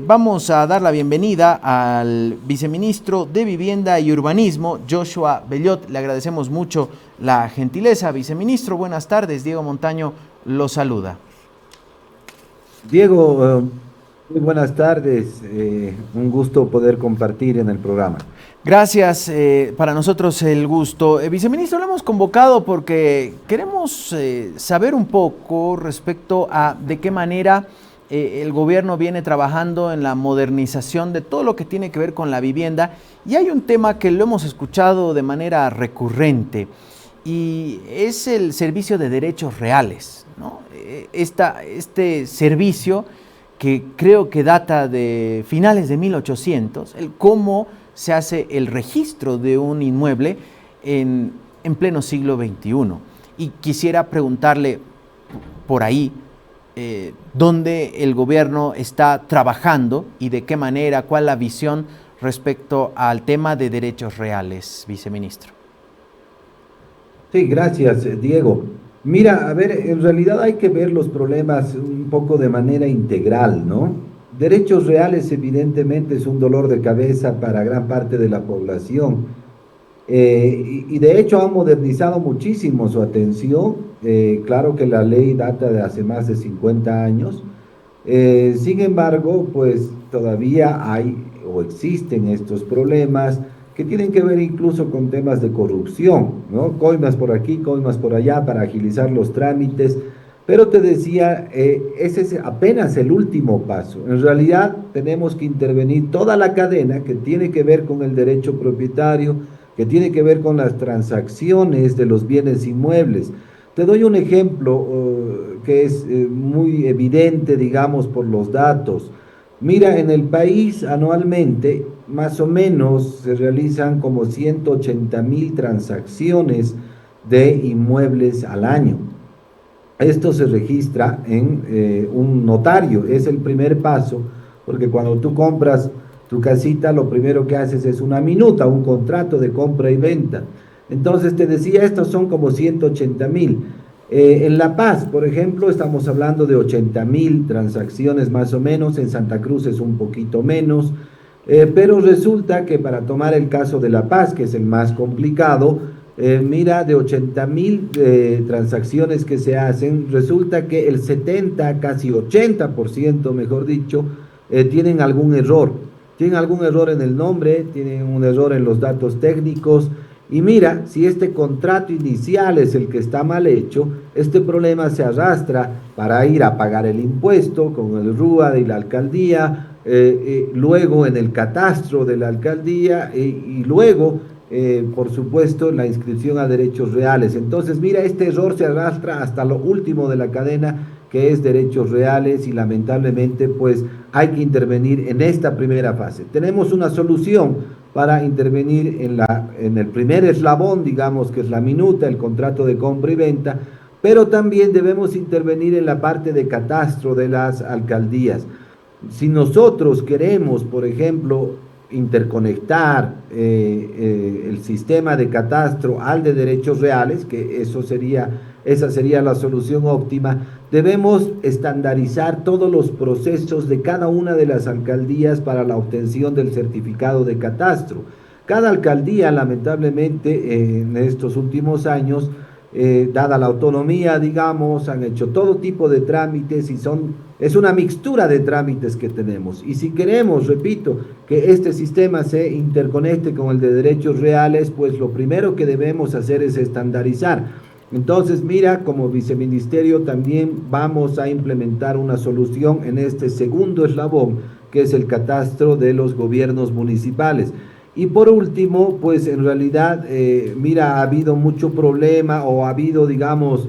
Vamos a dar la bienvenida al viceministro de Vivienda y Urbanismo, Joshua Bellot. Le agradecemos mucho la gentileza, viceministro. Buenas tardes, Diego Montaño lo saluda. Diego, muy buenas tardes. Un gusto poder compartir en el programa. Gracias, para nosotros el gusto. Viceministro, lo hemos convocado porque queremos saber un poco respecto a de qué manera el gobierno viene trabajando en la modernización de todo lo que tiene que ver con la vivienda, y hay un tema que lo hemos escuchado de manera recurrente y es el servicio de derechos reales, ¿no? Este servicio que creo que data de finales de 1800, el cómo se hace el registro de un inmueble en pleno siglo XXI. Y quisiera preguntarle por ahí, dónde el gobierno está trabajando y de qué manera, cuál es la visión respecto al tema de derechos reales, viceministro. Sí, gracias, Diego. Mira, a ver, en realidad hay que ver los problemas un poco de manera integral, ¿no? Derechos reales evidentemente es un dolor de cabeza para gran parte de la población. Y de hecho han modernizado muchísimo su atención. Claro que la ley data de hace más de 50 años. Sin embargo, pues todavía hay o existen estos problemas que tienen que ver incluso con temas de corrupción, ¿no? Coimas por aquí, coimas por allá para agilizar los trámites. Pero te decía, ese es apenas el último paso. En realidad tenemos que intervenir toda la cadena que tiene que ver con el derecho propietario, que tiene que ver con las transacciones de los bienes inmuebles. Te doy un ejemplo que es muy evidente, digamos, por los datos. Mira, en el país anualmente más o menos se realizan como 180.000 transacciones de inmuebles al año. Esto se registra en un notario, es el primer paso, porque cuando tú compras tu casita, lo primero que haces es una minuta, un contrato de compra y venta. Entonces te decía, estos son como 180.000. En La Paz, por ejemplo, estamos hablando de 80.000 transacciones más o menos, en Santa Cruz es un poquito menos, pero resulta que para tomar el caso de La Paz, que es el más complicado, mira, de 80.000 transacciones que se hacen, resulta que el 70, casi 80%, mejor dicho, tienen algún error. Tienen algún error en el nombre, tienen un error en los datos técnicos. Y mira, si este contrato inicial es el que está mal hecho, este problema se arrastra para ir a pagar el impuesto con el RUA de la alcaldía, luego en el catastro de la alcaldía y luego por supuesto, la inscripción a derechos reales. Entonces, mira, este error se arrastra hasta lo último de la cadena, que es derechos reales, y lamentablemente, pues, hay que intervenir en esta primera fase. Tenemos una solución para intervenir en el primer eslabón, digamos, que es la minuta, el contrato de compra y venta, pero también debemos intervenir en la parte de catastro de las alcaldías. Si nosotros queremos, por ejemplo, interconectar el sistema de catastro al de derechos reales, que esa sería la solución óptima, debemos estandarizar todos los procesos de cada una de las alcaldías para la obtención del certificado de catastro. Cada alcaldía, lamentablemente, en estos últimos años, dada la autonomía, digamos, han hecho todo tipo de trámites y es una mixtura de trámites que tenemos. Y si queremos, repito, que este sistema se interconecte con el de derechos reales, pues lo primero que debemos hacer es estandarizar. Entonces, mira, como viceministerio también vamos a implementar una solución en este segundo eslabón, que es el catastro de los gobiernos municipales. Y por último, pues en realidad, mira, ha habido mucho problema o ha habido, digamos,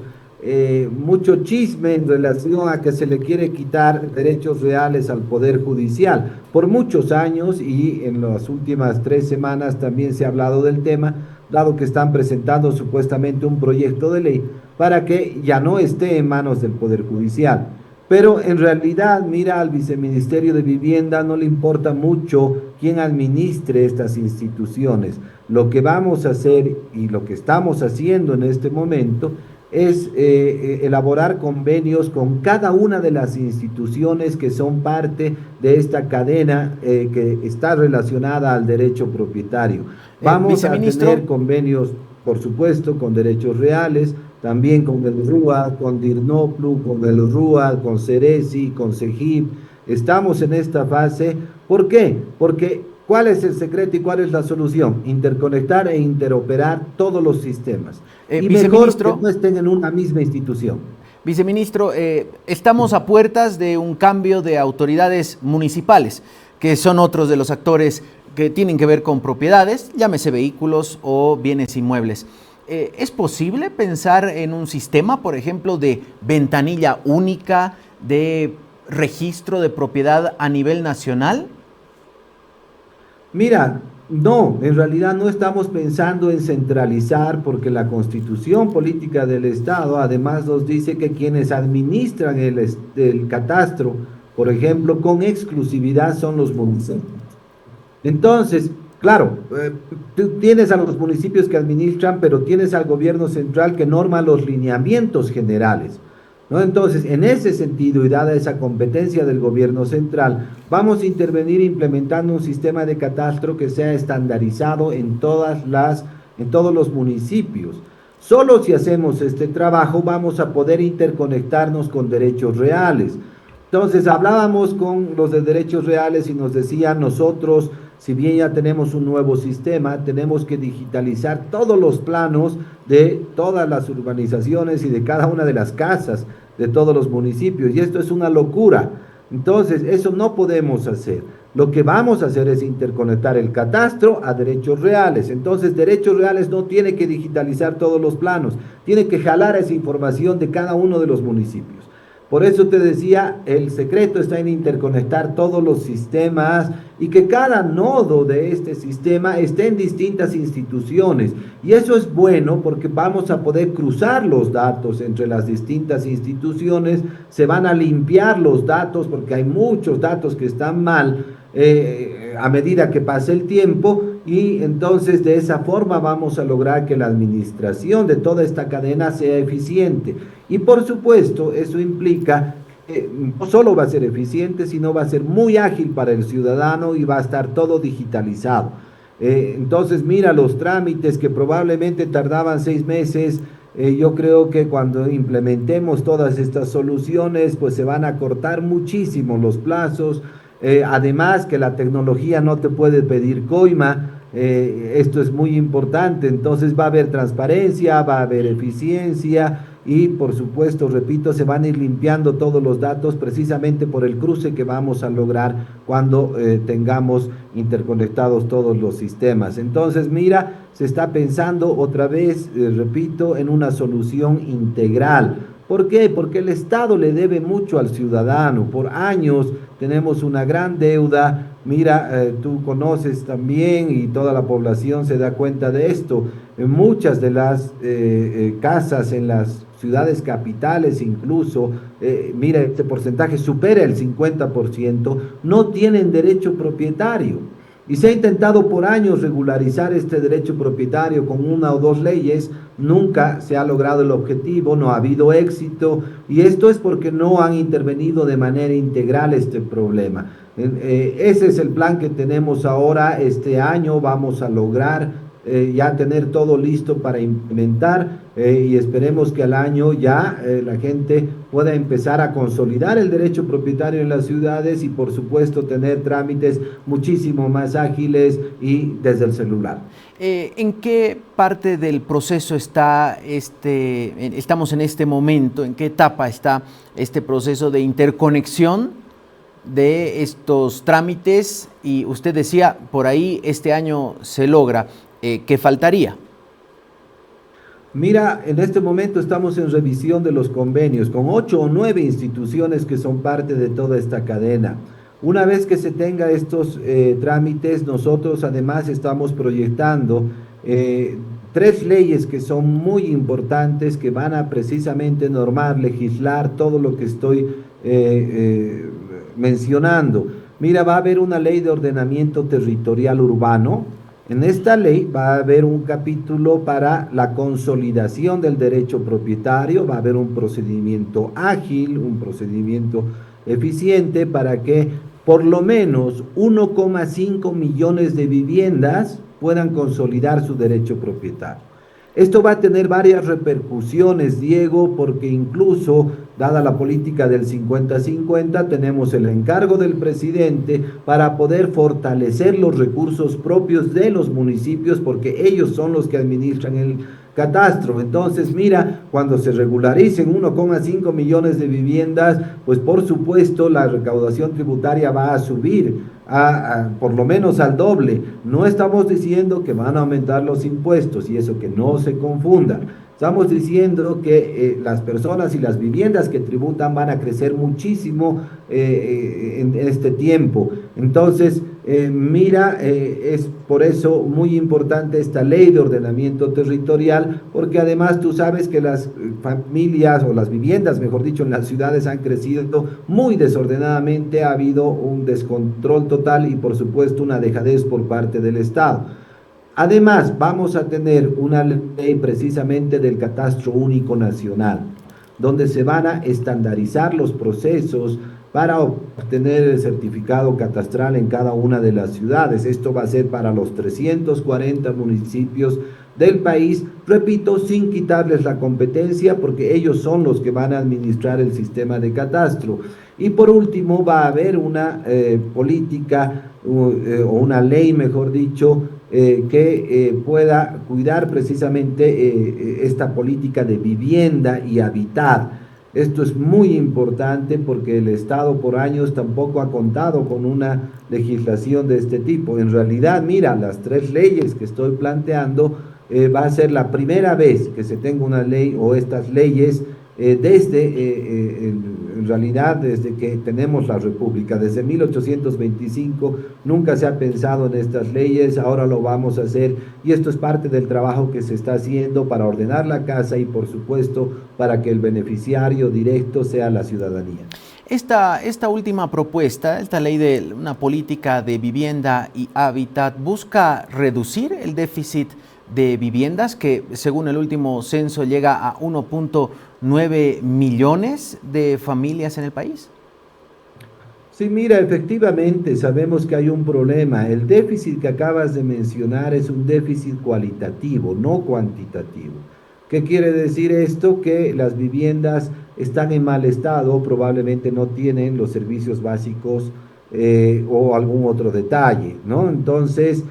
mucho chisme en relación a que se le quiere quitar derechos reales al Poder Judicial. Por muchos años y en las últimas 3 semanas también se ha hablado del tema, dado que están presentando supuestamente un proyecto de ley para que ya no esté en manos del Poder Judicial. Pero en realidad, mira, al Viceministerio de Vivienda no le importa mucho quién administre estas instituciones. Lo que vamos a hacer y lo que estamos haciendo en este momento es elaborar convenios con cada una de las instituciones que son parte de esta cadena que está relacionada al derecho propietario. Vamos a Viceministro. tener convenios, por supuesto, con derechos reales, también con el RUA, con DIRNOPLU, con el RUA, con CERESI, con CEGIP. Estamos en esta fase. ¿Por qué? Porque ¿cuál es el secreto y cuál es la solución? Interconectar e interoperar todos los sistemas. Y mejor que no estén en una misma institución. Viceministro, estamos a puertas de un cambio de autoridades municipales, que son otros de los actores que tienen que ver con propiedades, llámese vehículos o bienes inmuebles. ¿Es posible pensar en un sistema, por ejemplo, de ventanilla única, de registro de propiedad a nivel nacional? Mira, no, en realidad no estamos pensando en centralizar porque la Constitución Política del Estado además nos dice que quienes administran el catastro, por ejemplo, con exclusividad son los municipios. Entonces, claro, tú tienes a los municipios que administran, pero tienes al gobierno central que norma los lineamientos generales, ¿no? Entonces, en ese sentido y dada esa competencia del gobierno central, vamos a intervenir implementando un sistema de catastro que sea estandarizado en todos los municipios. Solo si hacemos este trabajo vamos a poder interconectarnos con derechos reales. Entonces, hablábamos con los de derechos reales y nos decían nosotros, si bien ya tenemos un nuevo sistema, tenemos que digitalizar todos los planos de todas las urbanizaciones y de cada una de las casas de todos los municipios. Y esto es una locura. Entonces, eso no podemos hacer. Lo que vamos a hacer es interconectar el catastro a derechos reales. Entonces, derechos reales no tiene que digitalizar todos los planos, tiene que jalar esa información de cada uno de los municipios. Por eso te decía, el secreto está en interconectar todos los sistemas y que cada nodo de este sistema esté en distintas instituciones. Y eso es bueno porque vamos a poder cruzar los datos entre las distintas instituciones, se van a limpiar los datos porque hay muchos datos que están mal a medida que pasa el tiempo, y entonces de esa forma vamos a lograr que la administración de toda esta cadena sea eficiente. Y por supuesto, eso implica que no solo va a ser eficiente, sino va a ser muy ágil para el ciudadano y va a estar todo digitalizado. Entonces, mira, los trámites que probablemente tardaban 6 meses, yo creo que cuando implementemos todas estas soluciones, pues se van a cortar muchísimo los plazos. Además que la tecnología no te puede pedir coima, esto es muy importante. Entonces va a haber transparencia, va a haber eficiencia y por supuesto, repito, se van a ir limpiando todos los datos precisamente por el cruce que vamos a lograr cuando tengamos interconectados todos los sistemas. Entonces, mira, se está pensando otra vez, repito, en una solución integral. ¿Por qué? Porque el Estado le debe mucho al ciudadano. Por años tenemos una gran deuda. Mira, tú conoces también y toda la población se da cuenta de esto. En muchas de las casas en las ciudades capitales incluso, mira, este porcentaje supera el 50%, no tienen derecho propietario. Y se ha intentado por años regularizar este derecho propietario con 1 o 2 leyes, nunca se ha logrado el objetivo, no ha habido éxito, y esto es porque no han intervenido de manera integral este problema. Ese es el plan que tenemos ahora. Este año vamos a lograr ya tener todo listo para implementar y esperemos que al año ya la gente pueda empezar a consolidar el derecho propietario en las ciudades y por supuesto tener trámites muchísimo más ágiles y desde el celular. ¿En qué parte del proceso estamos en este momento? ¿En qué etapa está este proceso de interconexión de estos trámites? Y usted decía, por ahí este año se logra. ¿Qué faltaría? Mira, en este momento estamos en revisión de los convenios con 8 o 9 instituciones que son parte de toda esta cadena. Una vez que se tenga estos trámites, nosotros además estamos proyectando 3 leyes que son muy importantes, que van a precisamente normar, legislar todo lo que estoy mencionando. Mira, va a haber una ley de ordenamiento territorial urbano, En esta ley va a haber un capítulo para la consolidación del derecho propietario, va a haber un procedimiento ágil, un procedimiento eficiente para que por lo menos 1,5 millones de viviendas puedan consolidar su derecho propietario. Esto va a tener varias repercusiones, Diego, porque incluso, dada la política del 50-50, tenemos el encargo del presidente para poder fortalecer los recursos propios de los municipios, porque ellos son los que administran el catastro. Entonces, mira, cuando se regularicen 1,5 millones de viviendas, pues por supuesto la recaudación tributaria va a subir por lo menos al doble. No estamos diciendo que van a aumentar los impuestos y eso que no se confunda. Estamos diciendo que las personas y las viviendas que tributan van a crecer muchísimo en este tiempo. Entonces, mira, es por eso muy importante esta ley de ordenamiento territorial, porque además tú sabes que las familias o las viviendas, mejor dicho, en las ciudades han crecido muy desordenadamente, ha habido un descontrol total y por supuesto una dejadez por parte del Estado. Además, vamos a tener una ley precisamente del Catastro Único Nacional, donde se van a estandarizar los procesos para obtener el certificado catastral en cada una de las ciudades. Esto va a ser para los 340 municipios del país, repito, sin quitarles la competencia, porque ellos son los que van a administrar el sistema de catastro. Y por último, va a haber una política o una ley, mejor dicho, que pueda cuidar precisamente esta política de vivienda y hábitat. Esto es muy importante porque el Estado por años tampoco ha contado con una legislación de este tipo. En realidad, mira, las 3 leyes que estoy planteando va a ser la primera vez que se tenga una ley o estas leyes en realidad desde que tenemos la República, desde 1825 nunca se ha pensado en estas leyes, ahora lo vamos a hacer y esto es parte del trabajo que se está haciendo para ordenar la casa y por supuesto para que el beneficiario directo sea la ciudadanía. Esta última propuesta, esta ley de una política de vivienda y hábitat, busca reducir el déficit de viviendas que según el último censo llega a 1.9 millones de familias en el país. Sí, mira, efectivamente sabemos que hay un problema. El déficit que acabas de mencionar es un déficit cualitativo, no cuantitativo. ¿Qué quiere decir esto? Que las viviendas están en mal estado, probablemente no tienen los servicios básicos o algún otro detalle, ¿no? Entonces,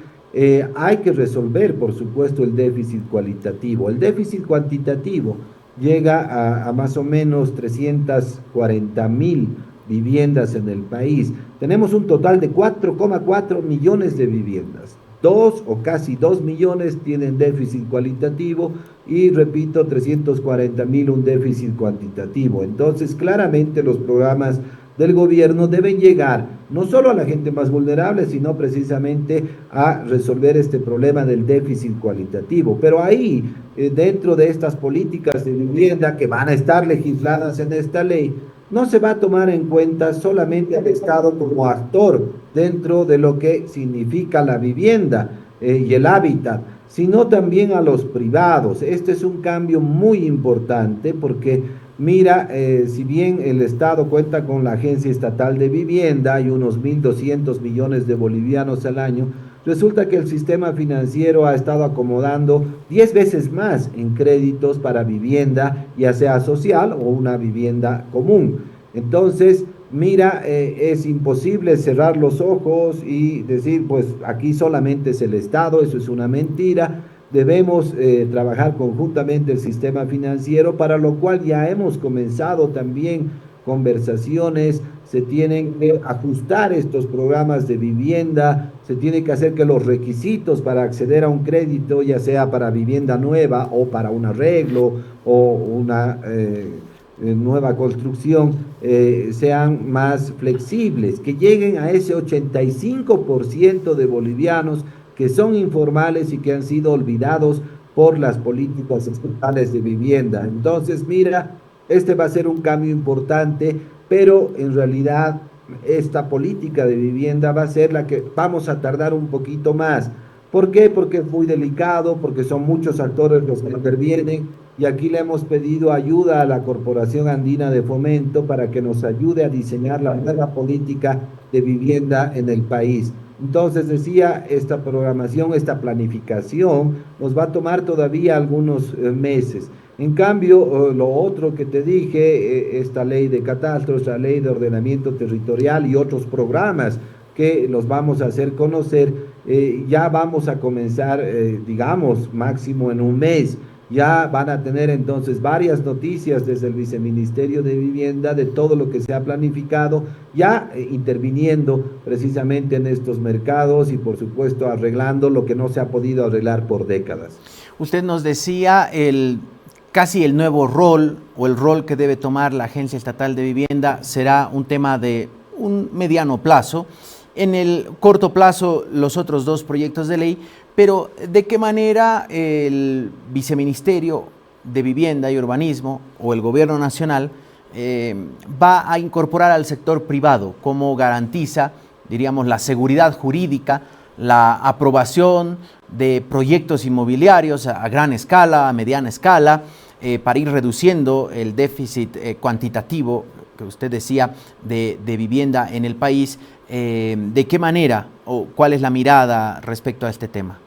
hay que resolver, por supuesto, el déficit cualitativo. El déficit cuantitativo llega a más o menos 340.000 viviendas en el país. Tenemos un total de 4,4 millones de viviendas. 2 o casi 2 millones tienen déficit cualitativo y, repito, 340.000 un déficit cuantitativo. Entonces, claramente los programas del gobierno deben llegar no solo a la gente más vulnerable, sino precisamente a resolver este problema del déficit cualitativo. Pero ahí, dentro de estas políticas de vivienda que van a estar legisladas en esta ley, no se va a tomar en cuenta solamente al Estado como actor dentro de lo que significa la vivienda y el hábitat, sino también a los privados. Este es un cambio muy importante porque mira, si bien el Estado cuenta con la Agencia Estatal de Vivienda, hay unos 1.200 millones de bolivianos al año, resulta que el sistema financiero ha estado acomodando 10 veces más en créditos para vivienda, ya sea social o una vivienda común. Entonces, mira, es imposible cerrar los ojos y decir, pues aquí solamente es el Estado, eso es una mentira. Debemos trabajar conjuntamente el sistema financiero, para lo cual ya hemos comenzado también conversaciones, se tienen que ajustar estos programas de vivienda, se tiene que hacer que los requisitos para acceder a un crédito, ya sea para vivienda nueva o para un arreglo o una nueva construcción, sean más flexibles, que lleguen a ese 85% de bolivianos que son informales y que han sido olvidados por las políticas estatales de vivienda. Entonces, mira, este va a ser un cambio importante, pero en realidad esta política de vivienda va a ser la que vamos a tardar un poquito más. ¿Por qué? Porque es muy delicado, porque son muchos actores los que intervienen y aquí le hemos pedido ayuda a la Corporación Andina de Fomento para que nos ayude a diseñar la nueva política de vivienda en el país. Entonces decía, esta programación, esta planificación nos va a tomar todavía algunos meses. En cambio, lo otro que te dije, esta ley de catastros, la ley de ordenamiento territorial y otros programas que los vamos a hacer conocer, ya vamos a comenzar, digamos, máximo en un mes. Ya van a tener entonces varias noticias desde el Viceministerio de Vivienda de todo lo que se ha planificado, ya interviniendo precisamente en estos mercados y por supuesto arreglando lo que no se ha podido arreglar por décadas. Usted nos decía casi el nuevo rol o el rol que debe tomar la Agencia Estatal de Vivienda será un tema de un mediano plazo. En el corto plazo, los otros dos proyectos de ley, pero ¿de qué manera el Viceministerio de Vivienda y Urbanismo o el Gobierno Nacional va a incorporar al sector privado? ¿Cómo garantiza, diríamos, la seguridad jurídica, la aprobación de proyectos inmobiliarios a gran escala, a mediana escala, para ir reduciendo el déficit cuantitativo que usted decía de vivienda en el país? ¿De qué manera o cuál es la mirada respecto a este tema?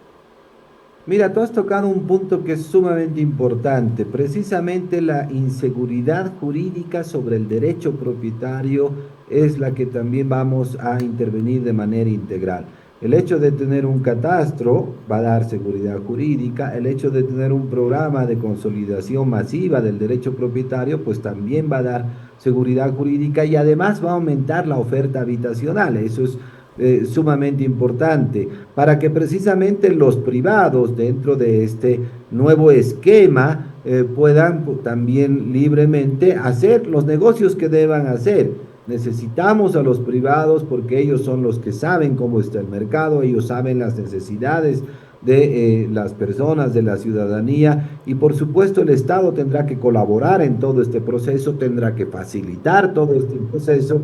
Mira, tú has tocado un punto que es sumamente importante, precisamente la inseguridad jurídica sobre el derecho propietario es la que también vamos a intervenir de manera integral. El hecho de tener un catastro va a dar seguridad jurídica, el hecho de tener un programa de consolidación masiva del derecho propietario, pues también va a dar seguridad jurídica y además va a aumentar la oferta habitacional. Eso es sumamente importante para que precisamente los privados dentro de este nuevo esquema puedan también libremente hacer los negocios que deban hacer. Necesitamos a los privados porque ellos son los que saben cómo está el mercado, ellos saben las necesidades de las personas, de la ciudadanía y por supuesto el Estado tendrá que colaborar en todo este proceso, tendrá que facilitar todo este proceso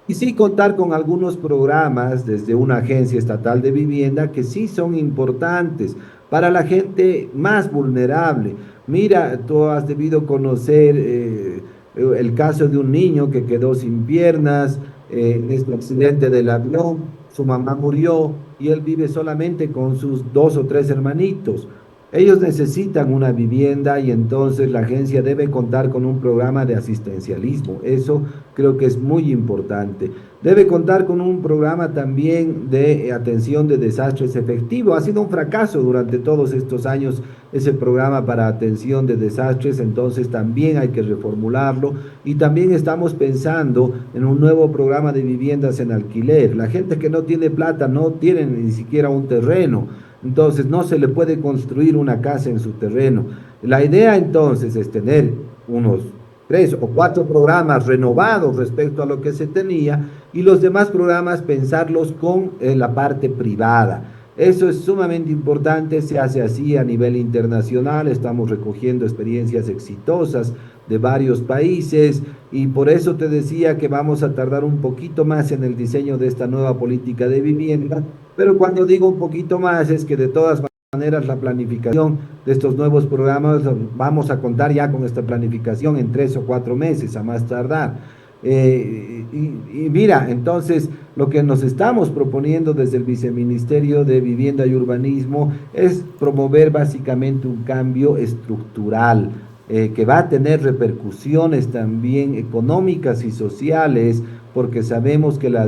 y sí contar con algunos programas desde una agencia estatal de vivienda que sí son importantes para la gente más vulnerable. Mira, tú has debido conocer el caso de un niño que quedó sin piernas en este accidente del avión, su mamá murió y él vive solamente con sus 2 o 3 hermanitos. Ellos necesitan una vivienda y entonces la agencia debe contar con un programa de asistencialismo. Eso creo que es muy importante. Debe contar con un programa también de atención de desastres efectivo. Ha sido un fracaso durante todos estos años ese programa para atención de desastres, entonces también hay que reformularlo. Y también estamos pensando en un nuevo programa de viviendas en alquiler. La gente que no tiene plata no tiene ni siquiera un terreno. Entonces no se le puede construir una casa en su terreno. La idea entonces es tener unos 3 o 4 programas renovados respecto a lo que se tenía y los demás programas pensarlos con la parte privada. Eso es sumamente importante, se hace así a nivel internacional, estamos recogiendo experiencias exitosas de varios países y por eso te decía que vamos a tardar un poquito más en el diseño de esta nueva política de vivienda, pero cuando digo un poquito más es que de todas maneras la planificación de estos nuevos programas vamos a contar ya con esta planificación en 3 o 4 meses a más tardar. Y mira, entonces lo que nos estamos proponiendo desde el Viceministerio de Vivienda y Urbanismo es promover básicamente un cambio estructural que va a tener repercusiones también económicas y sociales, porque sabemos que la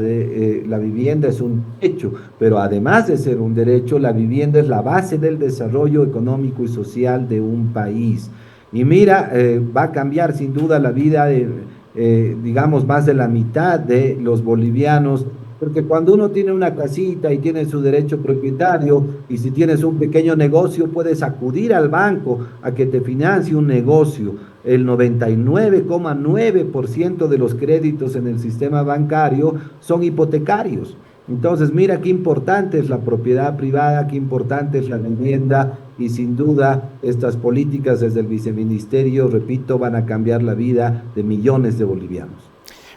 vivienda es un derecho, pero además de ser un derecho, la vivienda es la base del desarrollo económico y social de un país. Y mira, va a cambiar sin duda la vida de digamos, más de la mitad de los bolivianos, porque cuando uno tiene una casita y tiene su derecho propietario, y si tienes un pequeño negocio, puedes acudir al banco a que te financie un negocio. El 99,9% de los créditos en el sistema bancario son hipotecarios. Entonces, mira qué importante es la propiedad privada, qué importante es la vivienda y sin duda estas políticas desde el viceministerio, repito, van a cambiar la vida de millones de bolivianos.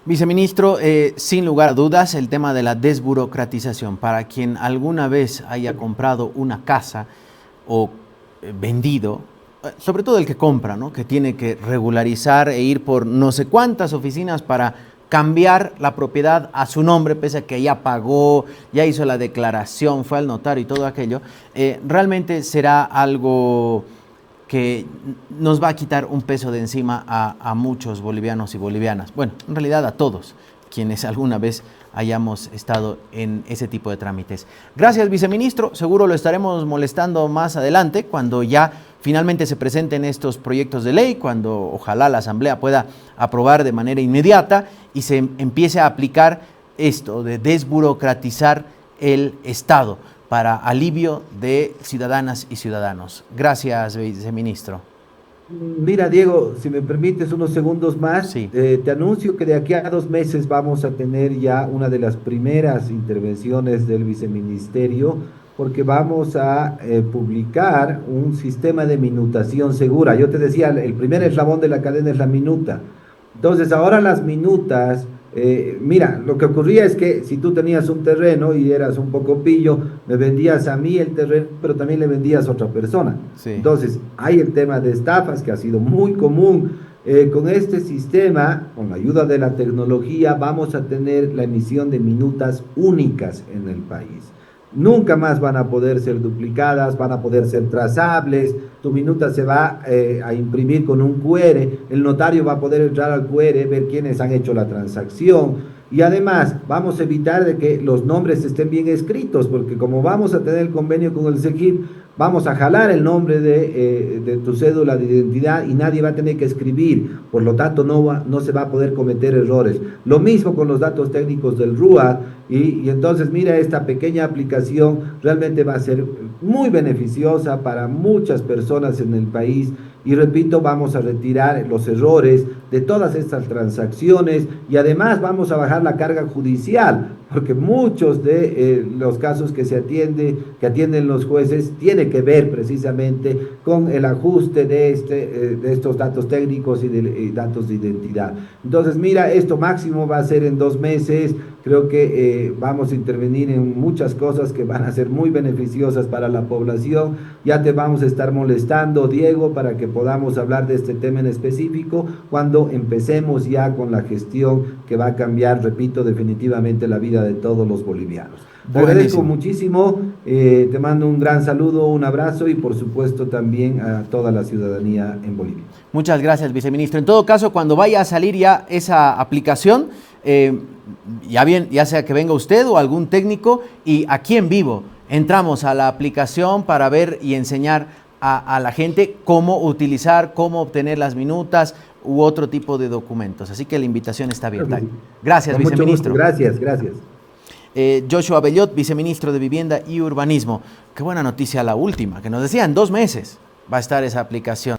Viceministro, sin lugar a dudas, el tema de la desburocratización. Para quien alguna vez haya comprado una casa o vendido, sobre todo el que compra, ¿no? Que tiene que regularizar e ir por no sé cuántas oficinas para cambiar la propiedad a su nombre, pese a que ya pagó, ya hizo la declaración, fue al notario y todo aquello, realmente será algo que nos va a quitar un peso de encima a muchos bolivianos y bolivianas. Bueno, en realidad a todos quienes alguna vez hayamos estado en ese tipo de trámites. Gracias, viceministro. Seguro lo estaremos molestando más adelante cuando ya finalmente se presenten estos proyectos de ley, cuando ojalá la Asamblea pueda aprobar de manera inmediata y se empiece a aplicar esto de desburocratizar el Estado para alivio de ciudadanas y ciudadanos. Gracias, viceministro. Mira, Diego, si me permites unos segundos más, Sí. te anuncio que de aquí a 2 meses vamos a tener ya una de las primeras intervenciones del viceministerio, porque vamos a publicar un sistema de minutación segura. Yo te decía, el primer eslabón de la cadena es la minuta. Entonces, ahora las minutas, mira, lo que ocurría es que si tú tenías un terreno y eras un poco pillo, me vendías a mí el terreno, pero también le vendías a otra persona. Sí. Entonces, hay el tema de estafas que ha sido muy común. Con este sistema, con la ayuda de la tecnología, vamos a tener la emisión de minutas únicas en el país. Nunca más van a poder ser duplicadas, van a poder ser trazables. Tu minuta se va a imprimir con un QR, el notario va a poder entrar al QR, ver quiénes han hecho la transacción, y además vamos a evitar de que los nombres estén bien escritos, porque como vamos a tener el convenio con el SEGIP, vamos a jalar el nombre de tu cédula de identidad y nadie va a tener que escribir, por lo tanto no se va a poder cometer errores. Lo mismo con los datos técnicos del RUA, y entonces mira, esta pequeña aplicación realmente va a ser muy beneficiosa para muchas personas en el país. Y repito, vamos a retirar los errores de todas estas transacciones y además vamos a bajar la carga judicial, porque muchos de los casos que atienden los jueces, tiene que ver precisamente con el ajuste de estos datos técnicos y de datos de identidad. Entonces, mira, esto máximo va a ser en 2 meses. Creo que vamos a intervenir en muchas cosas que van a ser muy beneficiosas para la población. Ya te vamos a estar molestando, Diego, para que podamos hablar de este tema en específico cuando empecemos ya con la gestión que va a cambiar, repito, definitivamente la vida de todos los bolivianos. Te agradezco muchísimo, te mando un gran saludo, un abrazo y por supuesto también a toda la ciudadanía en Bolivia. Muchas gracias, viceministro. En todo caso, cuando vaya a salir ya esa aplicación, ya sea que venga usted o algún técnico, y aquí en vivo entramos a la aplicación para ver y enseñar a la gente cómo utilizar, cómo obtener las minutas u otro tipo de documentos. Así que la invitación está abierta. Gracias, con viceministro. Mucho gusto. Gracias. Joshua Bellot, viceministro de Vivienda y Urbanismo. Qué buena noticia la última, que nos decía en 2 meses va a estar esa aplicación.